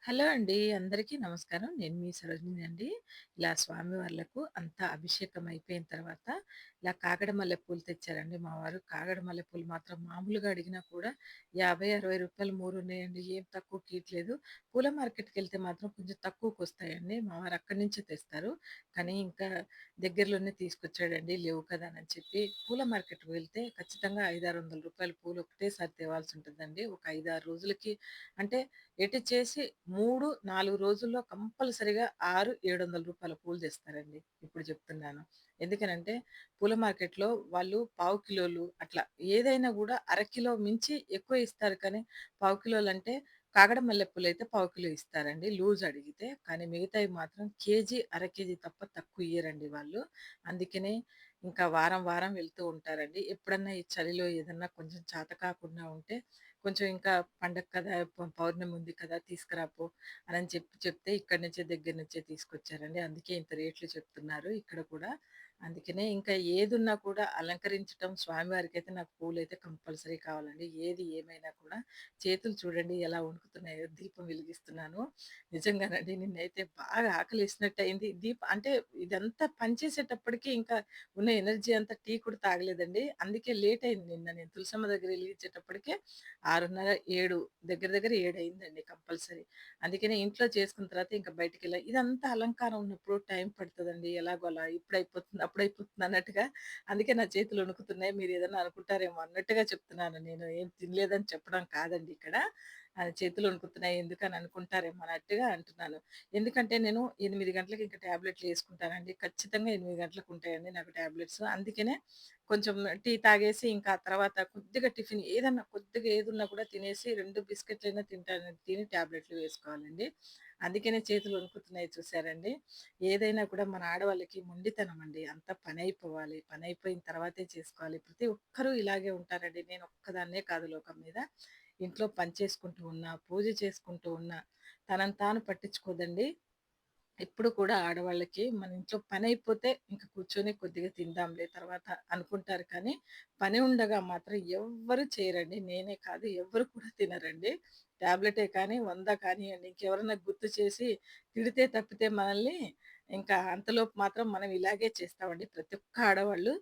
Hello అండి. అందరికీ నమస్కారం. నేను మీ సరోజినినండి. ఇలా స్వామివార్లకు అంతా అభిషేకం అయిపోయిన తర్వాత, ఇలా కాగడ మల్లెపూలు తెచ్చారండి మా వారు. కాగడ మల్లెపూలు మాత్రం మామూలుగా అడిగినా కూడా రూ. 50, 60 మూరున్నాయండి. ఏం తక్కువకి ఇయట్లేదు. పూల మార్కెట్‌కెళ్తే మాత్రం కొంచెం తక్కువకొస్తాయండి. మా వారు అక్కడి నుంచే తెస్తారు. కానీ ఇంకా దగ్గరలోనే తీసుకొచ్చాడండి. లేవు కదా అని చెప్పి. పూల మార్కెట్‌కి వెళ్తే ఖచ్చితంగా రూ. 500, 600 పూలు ఒకటేసారి తేవాల్సుంటుందండి. ఒక 5, 6 రోజులకి అంటే ఎటు చేసి 3, 4 రోజుల్లో కంపల్సరీగా 6, రూ. 700 పూలు తెస్తారండి. ఇప్పుడు చెప్తున్నాను. ఎందుకనంటే పూల మార్కెట్‌లో వాళ్ళు పావు కిలోలు అట్లా ఏదైనా గూడా అరకిలో మించి ఎక్కువ ఇస్తారు కానీ, పావు కిలోలంటే కాగడ మల్లెపూలయితే పావు కిలో ఇస్తారండి లూజ్ అడిగితే. కానీ మిగతాయి మాత్రం కేజీ, అర కేజీ తప్ప తక్కువ ఇయ్యరండి వాళ్ళు. అందుకనే ఇంకా వారం, వారం వెళ్తూ ఉంటారండి. ఎప్పుడన్నా ఈ చలిలో ఏదన్నా కొంచెం చేత కాకుండా ఉంటే కొంచెం ఇంకా పండగ కదా! పౌర్ణమి ఉంది కదా! తీసుకురాపో అనని చెప్తే ఇక్కడి నుంచే దగ్గర నుంచే తీసుకొచ్చారండి. అందుకే ఇంత రేట్లు చెప్తున్నారు ఇక్కడ కూడా. అందుకనే ఇంకా ఏదున్నా కూడా అలంకరించటం స్వామివారికైతే నాకు పూలైతే కంపల్సరీ కావాలండి. ఏది ఏమైనా కూడా చేతులు చూడండి ఎలా వణుకుతున్నాయో దీపం వెలిగిస్తున్నాను. నిజంగానండి నిన్నైతే బాగా ఆకలేసినట్టయింది. అంటే ఇదంతా పని చేసేటప్పటికి ఇంకా ఉన్న ఎనర్జీ అంతా టీ కూడా తాగలేదండి. అందుకే లేట్ అయింది నిన్న నేను తులసమ్మ దగ్గర ఎలిగించేటప్పటికే 6:30, 7 దగ్గర దగ్గర 7 అయిందండి కంపల్సరీ. అందుకనే ఇంట్లో చేసుకున్న తర్వాత ఇంక బయటికెళ్ళా. ఇదంతా అలంకారం ఉన్నప్పుడు టైం పడతదండి. ఎలాగో అలా ఇప్పుడైపోతుంది, అప్పుడైపోతుంది అన్నట్టుగా. అందుకే నా చేతులు వణుకుతున్నాయి. మీరేదన్నా అనుకుంటారేమో అన్నట్టుగా చెప్తున్నాను. నేను ఏం తినలేదని చెప్పడం కాదండి ఇక్కడ. చేతులు వణుకుతున్నాయి ఎందుకని అనుకుంటారేమో అన్నట్టుగా అంటున్నాను. ఎందుకంటే నేను 8 గంటలకి ఇంక టాబ్లెట్లు యేసుకుంటానండి. ఖచ్చితంగా 8 గంటలకు ఉంటాయండి నాకు టాబ్లెట్స్. అందుకనే కొంచెం టీ తాగేసి ఇంకా ఆ తర్వాత కొద్దిగా టిఫిన్ ఏదన్నా కొద్దిగా ఏదున్నా కూడా తినేసి 2 బిస్కెట్లైనా తింటాను. తిని టాబ్లెట్లు వేసుకోవాలండి. అందుకనే చేతులు వణుకుతున్నాయి చూసారండి. ఏదైనా కూడా మన ఆడవాళ్ళకి మొండితనం అండి. అంతా పనైపోవాలి. పనైపోయిన తర్వాతే చేసుకోవాలి. ప్రతి ఒక్కరూ ఇలాగే ఉంటారండి. నేను ఒక్కదాన్నే కాదు లోకం మీద. ఇంట్లో పని చేసుకుంటూ ఉన్నా, పూజ చేసుకుంటూ ఉన్నా, తనని తాను పట్టించుకోదండి. ఎప్పుడు కూడా ఆడవాళ్ళకి మన ఇంట్లో పనైపోతే ఇంక కూర్చొని కొద్దిగా తిందాంలే తర్వాత అనుకుంటారు కానీ, పని ఉండగా మాత్రం ఎవ్వరు చేయరండి. నేనే కాదు ఎవ్వరు కూడా తినరండి. టాబ్లెటే కానీ, 100 కానియండి ఇంకెవరన్నా గుర్తు చేసి తిడితే తప్పితే మనల్ని ఇంకా అంతలోపు మాత్రం మనం ఇలాగే చేస్తామండి ప్రతి ఒక్క ఆడవాళ్ళు.